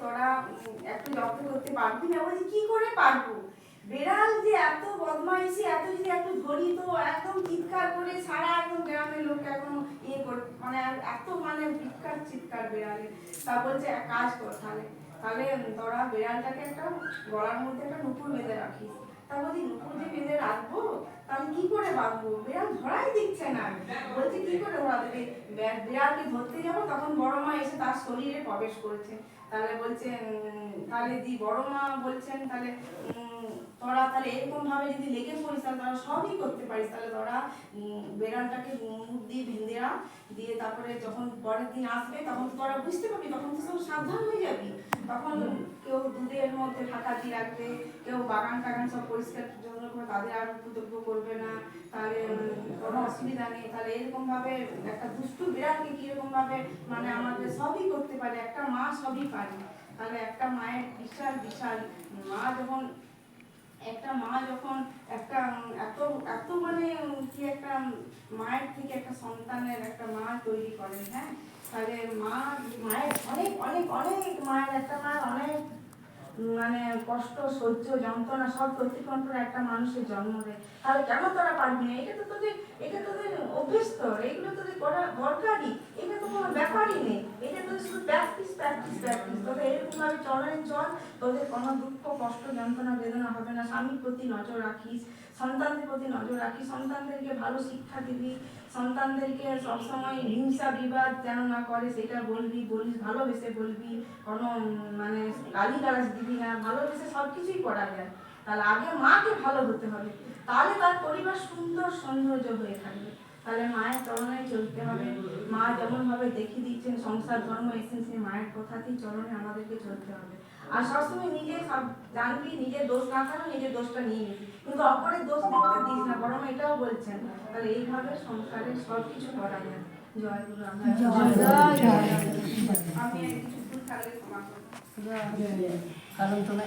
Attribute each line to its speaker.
Speaker 1: তোরা একটু যত্ন করতে পারবি না? বলছি কি করে পারবো, বেড়াল যে এত বদমাইশি, এত যদি একটু ধরি তো একদম চিৎকার করে সারা একদম গ্রামের লোক এখন ইয়ে করে, মানে এত মানে চিৎকার বেড়ালে। তা বলছে এক কাজ কর, তাহলে তাহলে তোরা বেড়ালটাকে একটা গলার মধ্যে একটা নুপুর বেঁধে রাখিস। তা বলছি নুপুর যে বেঁধে রাখবো, তাহলে কি করে বাঁধবো, বেড়াল ধরাই দিচ্ছে না। বলছে কি করে ধরা দেবে, বিড়ালকে ধরতে যাবো তখন বড় মা এসে তার শরীরে প্রবেশ করেছে। তাহলে বলছে তাহলে বড় মা বলছেন তাহলে তোরা তাহলে এরকম ভাবে যদি লেগে পড়িস তাহলে তোরা সবই করতে পারিস। তাহলে তোরা বেড়ালটাকে মুখ দিয়ে বেঁধে রাখ, দিয়ে তারপরে যখন পরের দিন আসবে তখন তোরা বুঝতে পারবি, তখন তো সব সাবধান হয়ে যাবি। তখন কেউ দুধের মধ্যে ফাঁকা দিয়ে রাখবে, কেউ বাগান টাগান সব পরিষ্কার জন্য করে তাদের আর উপদ্রব করবে না, তাহলে কোনো অসুবিধা নেই। তাহলে এরকম ভাবে একটা দুষ্টু বিড়ালকে কিরকম ভাবে মানে আমাদের সবই করতে পারে, একটা মা সবই পারে। তাহলে একটা মায়ের বিশাল বিশাল মা যখন একটা মা যখন একটা এত এত মানে কি একটা মায়ের থেকে একটা সন্তানের একটা মা তৈরি করে, হ্যাঁ, তাহলে মায়ের অনেক অনেক অনেক মায়ের একটা মায়ের অনেক মানে কষ্ট সহ্য যন্ত্রণা সব অতিক্রম করে একটা মানুষের জন্ম দেয়। তাহলে কেন তোরা পারবি না? এটা তোদের অভ্যস্ত, এগুলো তোদের করা দরকারই, এটা তো কোনো ব্যাপারই নেই। এটা তোদের শুধু প্র্যাকটিস প্র্যাকটিস প্র্যাকটিস। তোদের এরকম ভাবে চল, তোদের কোনো দুঃখ কষ্ট যন্ত্রণা বেদনা হবে না। স্বামীর প্রতি নজর রাখিস, সন্তানদের প্রতি নজর রাখিস, সন্তানদেরকে ভালো শিক্ষা দিবি, সন্তানদেরকে সবসময় হিংসা বিবাদ যেন না করে সেটা বলিস ভালোবেসে বলবি, কোনো মানে গালিগালাজ দিবি না, ভালোবেসে সব কিছুই করা যায়। তাহলে আগে মাকে ভালো হতে হবে, তাহলে তার পরিবার সুন্দর সৌন্দর্য হয়ে থাকবে। তাহলে মায়ের চরণে চলতে হবে, মা যেমন ভাবে দেখিয়ে দিচ্ছেন সংসার ধর্ম এসেছে, মায়ের কথাতেই চরণে আমাদেরকে চলতে হবে। আর সবসময় নিজে সব জানবি, নিজের দোষ না থাকলে নিজের দোষটা নিয়ে নিবি, কিন্তু অপরের দোষ দেখতে দিস না, বরং এটাও বলছেন। তাহলে এইভাবে সংসারে সব কিছু করা যায়। জয় গুরু। আমি কিছু ভুল থাকলে ক্ষমা করবো। কারণ তোমার